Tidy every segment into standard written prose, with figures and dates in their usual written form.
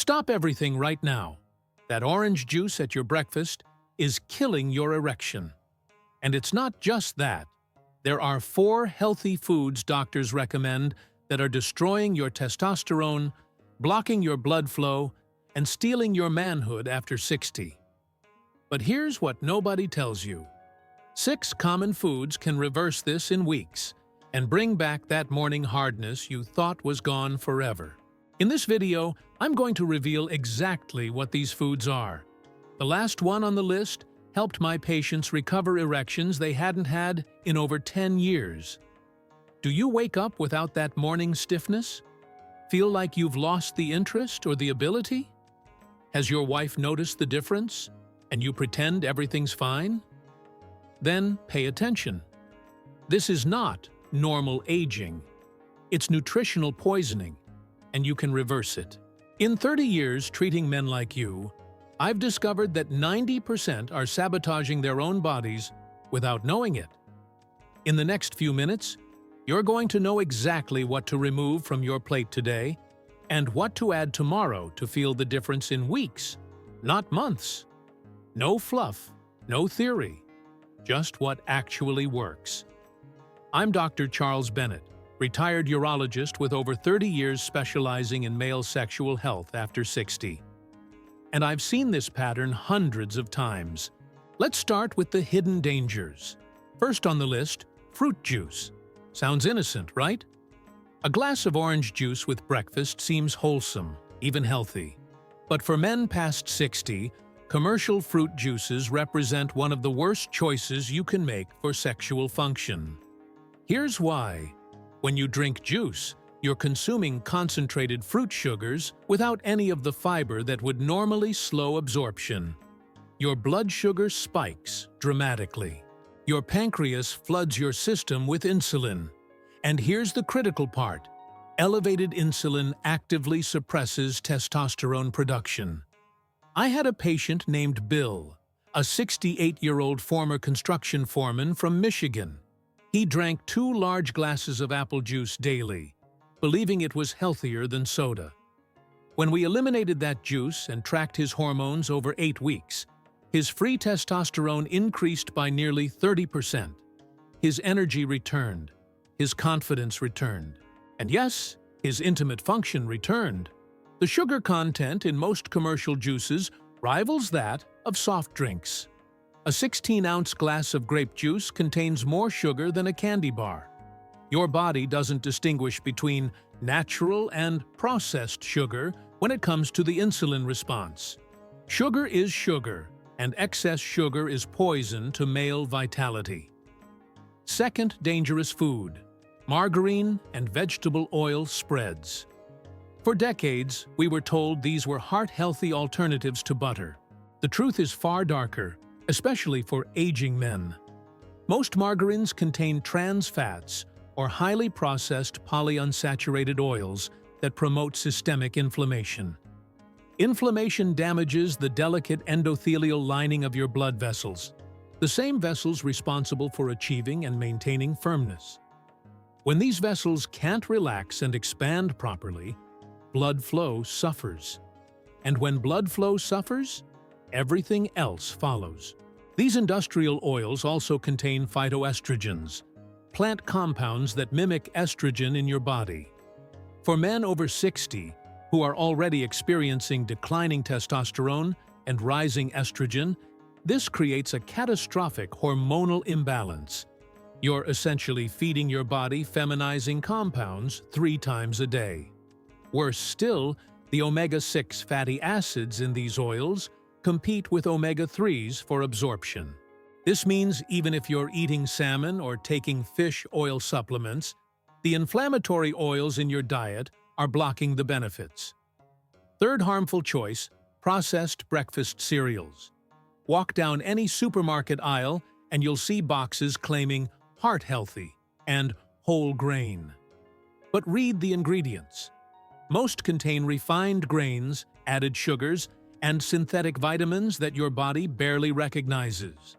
Stop everything right now. That orange juice at your breakfast is killing your erection. And it's not just that. There are 4 healthy foods doctors recommend that are destroying your testosterone, blocking your blood flow, and stealing your manhood after 60. But here's what nobody tells you. 6 common foods can reverse this in weeks and bring back that morning hardness you thought was gone forever. In this video, I'm going to reveal exactly what these foods are. The last one on the list helped my patients recover erections they hadn't had in over 10 years. Do you wake up without that morning stiffness? Feel like you've lost the interest or the ability? Has your wife noticed the difference, and you pretend everything's fine? Then pay attention. This is not normal aging. It's nutritional poisoning, and you can reverse it. In 30 years treating men like you, I've discovered that 90% are sabotaging their own bodies without knowing it. In the next few minutes, you're going to know exactly what to remove from your plate today and what to add tomorrow to feel the difference in weeks, not months. No fluff, no theory, just what actually works. I'm Dr. Charles Bennett, retired urologist with over 30 years specializing in male sexual health after 60. And I've seen this pattern hundreds of times. Let's start with the hidden dangers. First on the list, fruit juice. Sounds innocent, right? A glass of orange juice with breakfast seems wholesome, even healthy. But for men past 60, commercial fruit juices represent one of the worst choices you can make for sexual function. Here's why. When you drink juice, you're consuming concentrated fruit sugars without any of the fiber that would normally slow absorption. Your blood sugar spikes dramatically. Your pancreas floods your system with insulin. And here's the critical part. Elevated insulin actively suppresses testosterone production. I had a patient named Bill, a 68-year-old former construction foreman from Michigan. He drank 2 large glasses of apple juice daily, believing it was healthier than soda. When we eliminated that juice and tracked his hormones over 8 weeks, his free testosterone increased by nearly 30%. His energy returned, his confidence returned, and yes, his intimate function returned. The sugar content in most commercial juices rivals that of soft drinks. A 16-ounce glass of grape juice contains more sugar than a candy bar. Your body doesn't distinguish between natural and processed sugar when it comes to the insulin response. Sugar is sugar, and excess sugar is poison to male vitality. Second dangerous food, margarine and vegetable oil spreads. For decades, we were told these were heart-healthy alternatives to butter. The truth is far darker, especially for aging men. Most margarines contain trans fats or highly processed polyunsaturated oils that promote systemic inflammation. Inflammation damages the delicate endothelial lining of your blood vessels, the same vessels responsible for achieving and maintaining firmness. When these vessels can't relax and expand properly, blood flow suffers. And when blood flow suffers, everything else follows. These industrial oils also contain phytoestrogens, plant compounds that mimic estrogen in your body. For men over 60 who are already experiencing declining testosterone and rising estrogen, this creates a catastrophic hormonal imbalance. You're essentially feeding your body feminizing compounds 3 times a day. Worse still, the omega-6 fatty acids in these oils compete with omega-3s for absorption. This means even if you're eating salmon or taking fish oil supplements, the inflammatory oils in your diet are blocking the benefits. Third harmful choice, processed breakfast cereals. Walk down any supermarket aisle and you'll see boxes claiming heart healthy and whole grain. But read the ingredients. Most contain refined grains, added sugars, and synthetic vitamins that your body barely recognizes.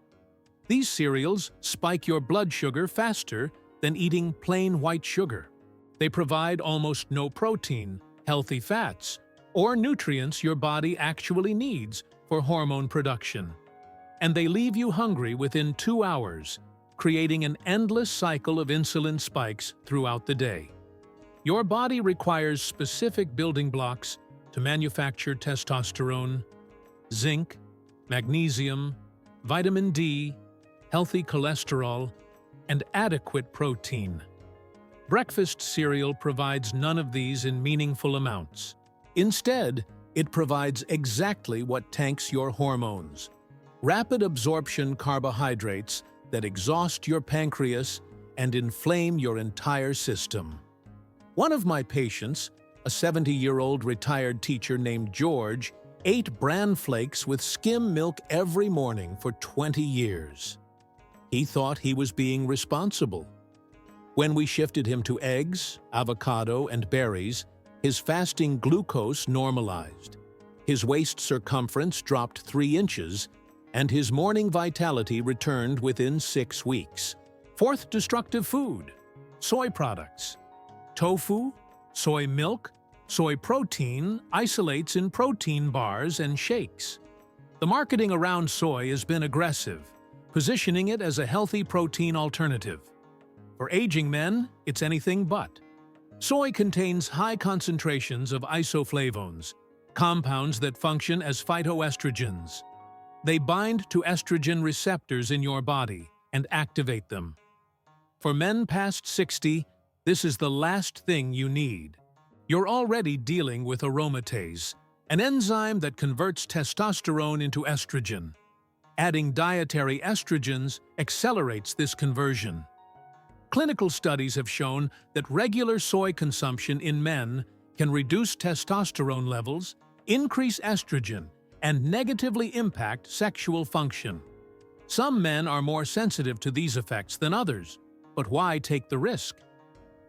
These cereals spike your blood sugar faster than eating plain white sugar. They provide almost no protein, healthy fats, or nutrients your body actually needs for hormone production. And they leave you hungry within 2 hours, creating an endless cycle of insulin spikes throughout the day. Your body requires specific building blocks to manufacture testosterone, zinc, magnesium, vitamin D, healthy cholesterol, and adequate protein. Breakfast cereal provides none of these in meaningful amounts. Instead, it provides exactly what tanks your hormones: rapid absorption carbohydrates that exhaust your pancreas and inflame your entire system. One of my patients, a 70-year-old retired teacher named George, ate bran flakes with skim milk every morning for 20 years. He thought he was being responsible. When we shifted him to eggs, avocado, and berries, his fasting glucose normalized. His waist circumference dropped 3 inches, and his morning vitality returned within 6 weeks. Fourth destructive food: soy products. Tofu, soy milk, soy protein isolates in protein bars and shakes. The marketing around soy has been aggressive, positioning it as a healthy protein alternative. For aging men, it's anything but. Soy contains high concentrations of isoflavones, compounds that function as phytoestrogens. They bind to estrogen receptors in your body and activate them. For men past 60, this is the last thing you need. You're already dealing with aromatase, an enzyme that converts testosterone into estrogen. Adding dietary estrogens accelerates this conversion. Clinical studies have shown that regular soy consumption in men can reduce testosterone levels, increase estrogen, and negatively impact sexual function. Some men are more sensitive to these effects than others, but why take the risk?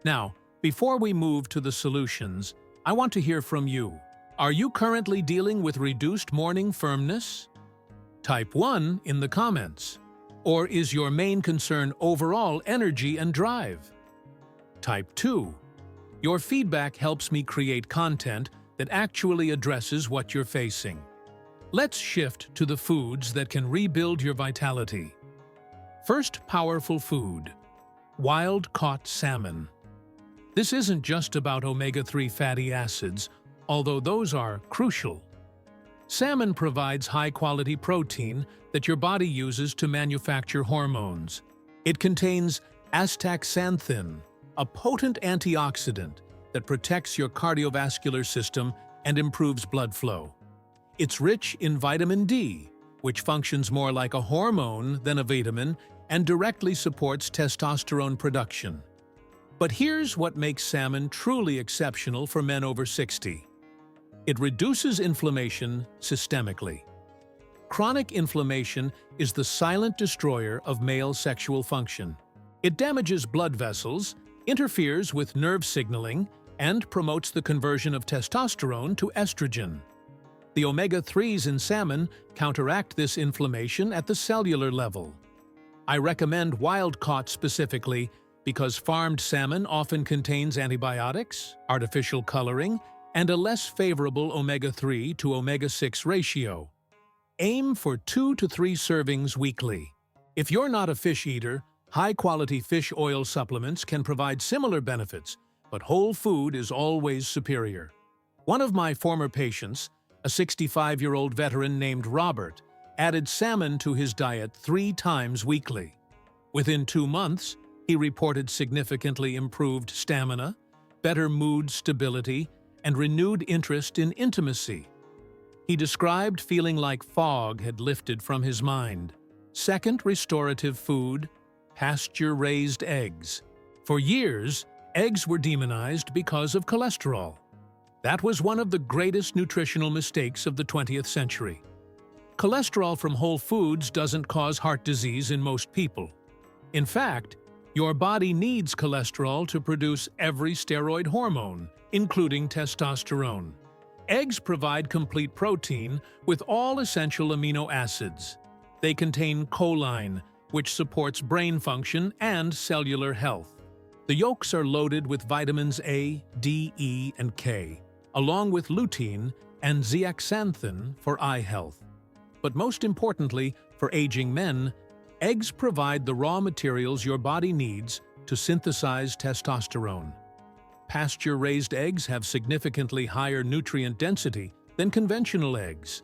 Now, before we move to the solutions, I want to hear from you. Are you currently dealing with reduced morning firmness? Type 1 in the comments. Or is your main concern overall energy and drive? Type 2. Your feedback helps me create content that actually addresses what you're facing. Let's shift to the foods that can rebuild your vitality. First powerful food: wild-caught salmon. This isn't just about omega-3 fatty acids, although those are crucial. Salmon provides high-quality protein that your body uses to manufacture hormones. It contains astaxanthin, a potent antioxidant that protects your cardiovascular system and improves blood flow. It's rich in vitamin D, which functions more like a hormone than a vitamin and directly supports testosterone production. But here's what makes salmon truly exceptional for men over 60. It reduces inflammation systemically. Chronic inflammation is the silent destroyer of male sexual function. It damages blood vessels, interferes with nerve signaling, and promotes the conversion of testosterone to estrogen. The omega-3s in salmon counteract this inflammation at the cellular level. I recommend wild-caught specifically because farmed salmon often contains antibiotics, artificial coloring, and a less favorable omega-3 to omega-6 ratio. Aim for 2 to 3 servings weekly. If you're not a fish eater, high-quality fish oil supplements can provide similar benefits, but whole food is always superior. One of my former patients, a 65-year-old veteran named Robert, added salmon to his diet 3 times weekly. Within 2 months, he reported significantly improved stamina, better mood stability, and renewed interest in intimacy. He described feeling like fog had lifted from his mind. Second restorative food: pasture-raised eggs. For years, eggs were demonized because of cholesterol. That was one of the greatest nutritional mistakes of the 20th century. Cholesterol from whole foods doesn't cause heart disease in most people. In fact, your body needs cholesterol to produce every steroid hormone, including testosterone. Eggs provide complete protein with all essential amino acids. They contain choline, which supports brain function and cellular health. The yolks are loaded with vitamins A, D, E, and K, along with lutein and zeaxanthin for eye health. But most importantly, for aging men, eggs provide the raw materials your body needs to synthesize testosterone. Pasture-raised eggs have significantly higher nutrient density than conventional eggs.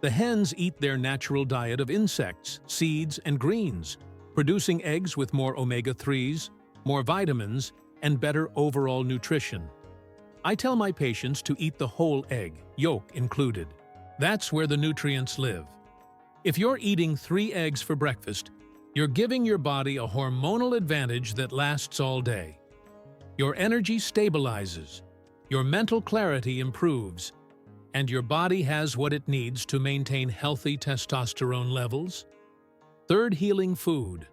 The hens eat their natural diet of insects, seeds, and greens, producing eggs with more omega-3s, more vitamins, and better overall nutrition. I tell my patients to eat the whole egg, yolk included. That's where the nutrients live. If you're eating 3 eggs for breakfast, you're giving your body a hormonal advantage that lasts all day. Your energy stabilizes, your mental clarity improves, and your body has what it needs to maintain healthy testosterone levels. Third healing food: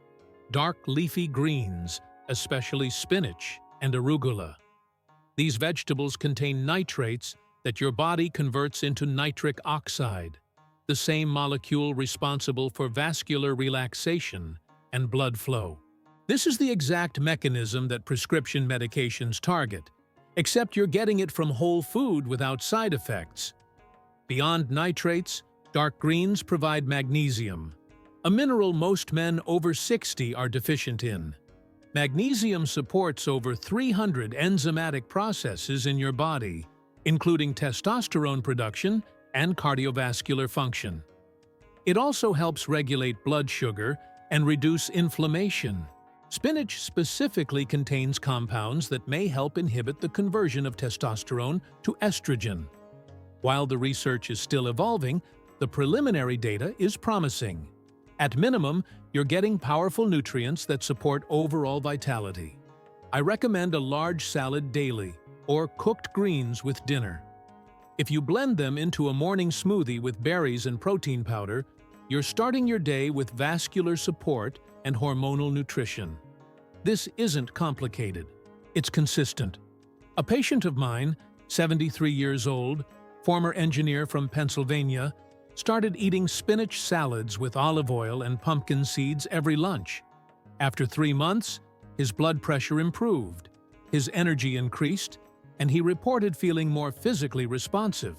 dark leafy greens, especially spinach and arugula. These vegetables contain nitrates that your body converts into nitric oxide, the same molecule responsible for vascular relaxation and blood flow. This is the exact mechanism that prescription medications target, except you're getting it from whole food without side effects. Beyond nitrates, dark greens provide magnesium, a mineral most men over 60 are deficient in. Magnesium supports over 300 enzymatic processes in your body, including testosterone production and cardiovascular function. It also helps regulate blood sugar and reduce inflammation. Spinach specifically contains compounds that may help inhibit the conversion of testosterone to estrogen. While the research is still evolving, the preliminary data is promising. At minimum, you're getting powerful nutrients that support overall vitality. I recommend a large salad daily or cooked greens with dinner. If you blend them into a morning smoothie with berries and protein powder, you're starting your day with vascular support and hormonal nutrition. This isn't complicated. It's consistent. A patient of mine, 73 years old, former engineer from Pennsylvania, started eating spinach salads with olive oil and pumpkin seeds every lunch. After 3 months, his blood pressure improved, his energy increased, and he reported feeling more physically responsive.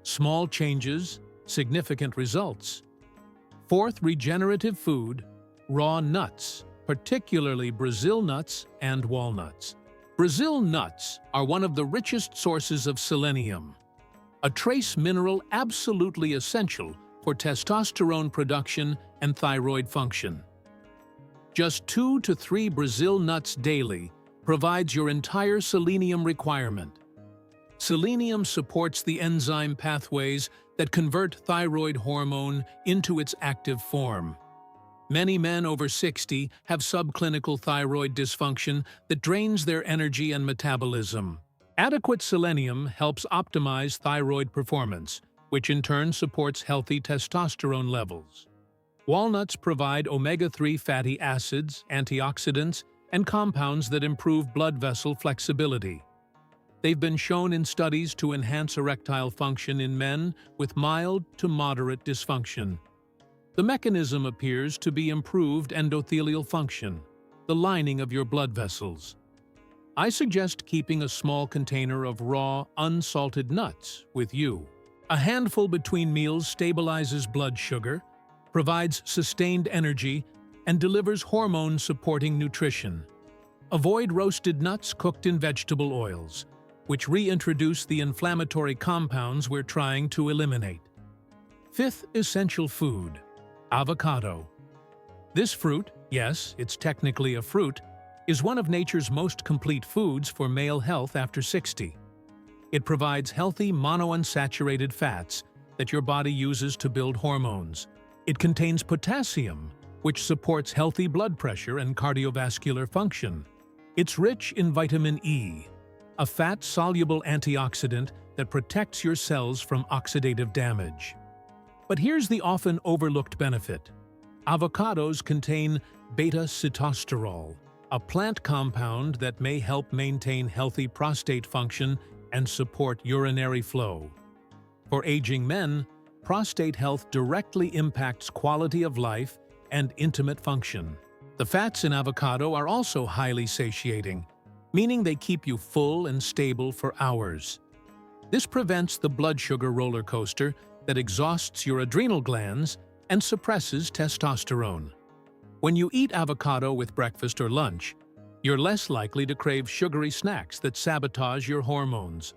Small changes, significant results. Fourth regenerative food: raw nuts, particularly Brazil nuts and walnuts. Brazil nuts are one of the richest sources of selenium, a trace mineral absolutely essential for testosterone production and thyroid function. Just 2 to 3 Brazil nuts daily provides your entire selenium requirement. Selenium supports the enzyme pathways that convert thyroid hormone into its active form. Many men over 60 have subclinical thyroid dysfunction that drains their energy and metabolism. Adequate selenium helps optimize thyroid performance, which in turn supports healthy testosterone levels. Walnuts provide omega-3 fatty acids, antioxidants, and compounds that improve blood vessel flexibility. They've been shown in studies to enhance erectile function in men with mild to moderate dysfunction. The mechanism appears to be improved endothelial function, the lining of your blood vessels. I suggest keeping a small container of raw, unsalted nuts with you. A handful between meals stabilizes blood sugar, provides sustained energy, and delivers hormone-supporting nutrition. Avoid roasted nuts cooked in vegetable oils, which reintroduce the inflammatory compounds we're trying to eliminate. Fifth essential food: avocado. This fruit, yes, it's technically a fruit, is one of nature's most complete foods for male health after 60. It provides healthy monounsaturated fats that your body uses to build hormones. It contains potassium, which supports healthy blood pressure and cardiovascular function. It's rich in vitamin E, a fat-soluble antioxidant that protects your cells from oxidative damage. But here's the often overlooked benefit. Avocados contain beta-sitosterol, a plant compound that may help maintain healthy prostate function and support urinary flow. For aging men, prostate health directly impacts quality of life and intimate function. The fats in avocado are also highly satiating, meaning they keep you full and stable for hours. This prevents the blood sugar roller coaster that exhausts your adrenal glands and suppresses testosterone. When you eat avocado with breakfast or lunch, you're less likely to crave sugary snacks that sabotage your hormones.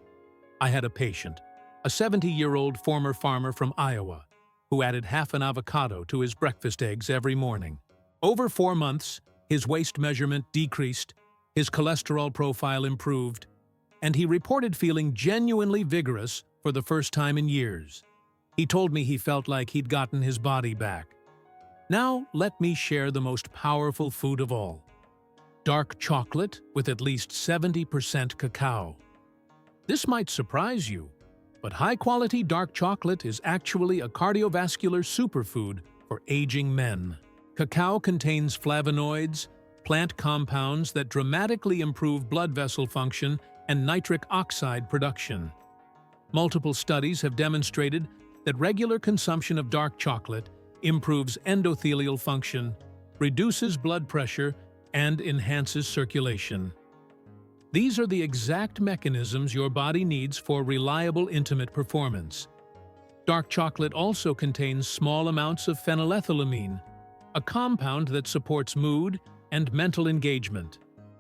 I had a patient, a 70-year-old former farmer from Iowa, who added half an avocado to his breakfast eggs every morning. Over 4 months, his waist measurement decreased, his cholesterol profile improved, and he reported feeling genuinely vigorous for the first time in years. He told me he felt like he'd gotten his body back. Now, let me share the most powerful food of all: dark chocolate with at least 70% cacao. This might surprise you, but high-quality dark chocolate is actually a cardiovascular superfood for aging men. Cacao contains flavonoids, plant compounds that dramatically improve blood vessel function and nitric oxide production. Multiple studies have demonstrated that regular consumption of dark chocolate improves endothelial function, reduces blood pressure, and enhances circulation. These are the exact mechanisms your body needs for reliable intimate performance. Dark chocolate also contains small amounts of phenylethylamine, a compound that supports mood and mental engagement,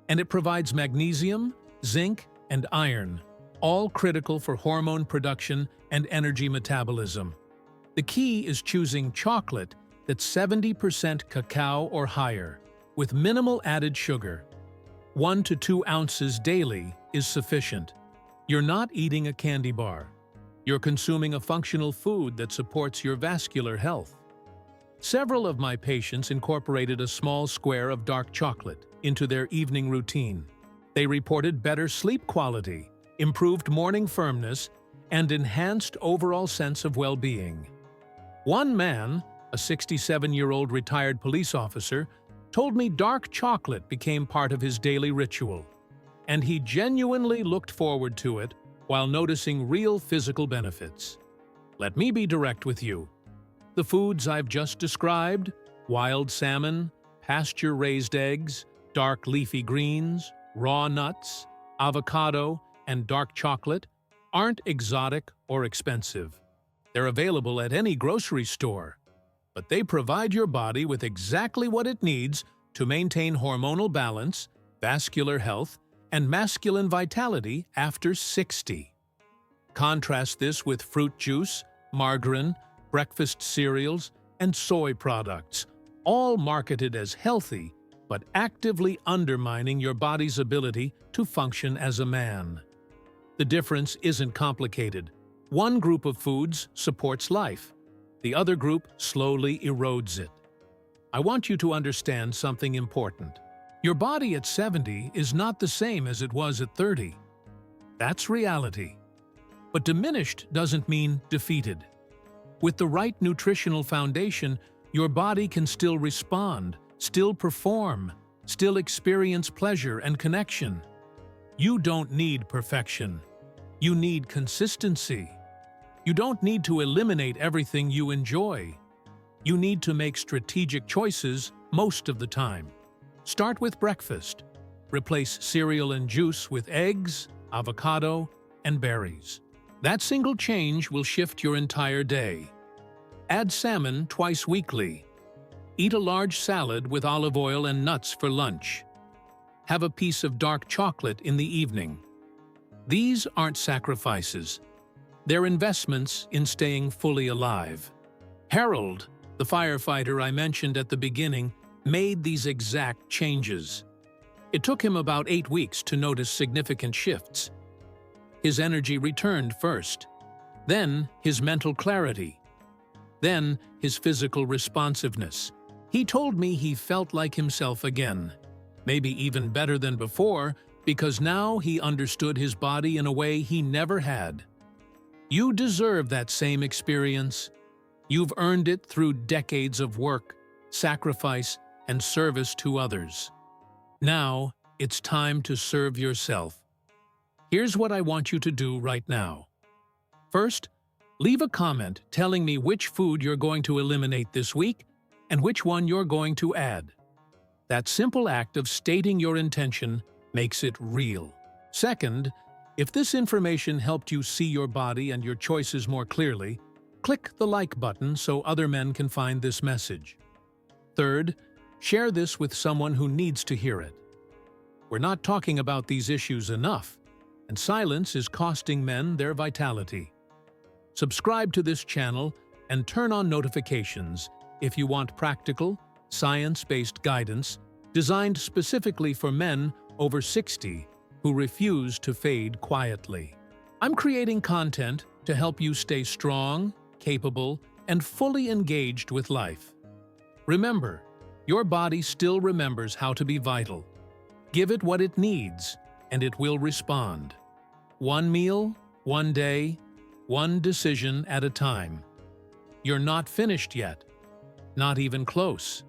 and it provides magnesium, zinc, and iron, all critical for hormone production and energy metabolism. The key is choosing chocolate that's 70% cacao or higher, with minimal added sugar. 1 to 2 ounces daily is sufficient. You're not eating a candy bar. You're consuming a functional food that supports your vascular health. Several of my patients incorporated a small square of dark chocolate into their evening routine. They reported better sleep quality, improved morning firmness, and enhanced overall sense of well-being. One man, a 67-year-old retired police officer, told me dark chocolate became part of his daily ritual, and he genuinely looked forward to it while noticing real physical benefits. Let me be direct with you. The foods I've just described, wild salmon, pasture-raised eggs, dark leafy greens, raw nuts, avocado, and dark chocolate, aren't exotic or expensive. They're available at any grocery store, but they provide your body with exactly what it needs to maintain hormonal balance, vascular health, and masculine vitality after 60. Contrast this with fruit juice, margarine, breakfast cereals, and soy products, all marketed as healthy, but actively undermining your body's ability to function as a man. The difference isn't complicated. One group of foods supports life. The other group slowly erodes it. I want you to understand something important. Your body at 70 is not the same as it was at 30. That's reality. But diminished doesn't mean defeated. With the right nutritional foundation, your body can still respond, still perform, still experience pleasure and connection. You don't need perfection. You need consistency. You don't need to eliminate everything you enjoy. You need to make strategic choices most of the time. Start with breakfast. Replace cereal and juice with eggs, avocado, and berries. That single change will shift your entire day. Add salmon twice weekly. Eat a large salad with olive oil and nuts for lunch. Have a piece of dark chocolate in the evening. These aren't sacrifices. They're investments in staying fully alive. Harold, the firefighter I mentioned at the beginning, made these exact changes. It took him about 8 weeks to notice significant shifts. His energy returned first, then his mental clarity, then his physical responsiveness. He told me he felt like himself again, maybe even better than before, because now he understood his body in a way he never had. You deserve that same experience. You've earned it through decades of work, sacrifice, and service to others. Now, it's time to serve yourself. Here's what I want you to do right now. First, leave a comment telling me which food you're going to eliminate this week and which one you're going to add. That simple act of stating your intention makes it real. Second, If this information helped you see your body and your choices more clearly, click the like button so other men can find this message. Third, share this with someone who needs to hear it. We're not talking about these issues enough, and silence is costing men their vitality. Subscribe to this channel and turn on notifications if you want practical, science-based guidance designed specifically for men over 60 who refuse to fade quietly. I'm creating content to help you stay strong, capable, and fully engaged with life. Remember, your body still remembers how to be vital. Give it what it needs, and it will respond. One meal, one day, one decision at a time. You're not finished yet. Not even close.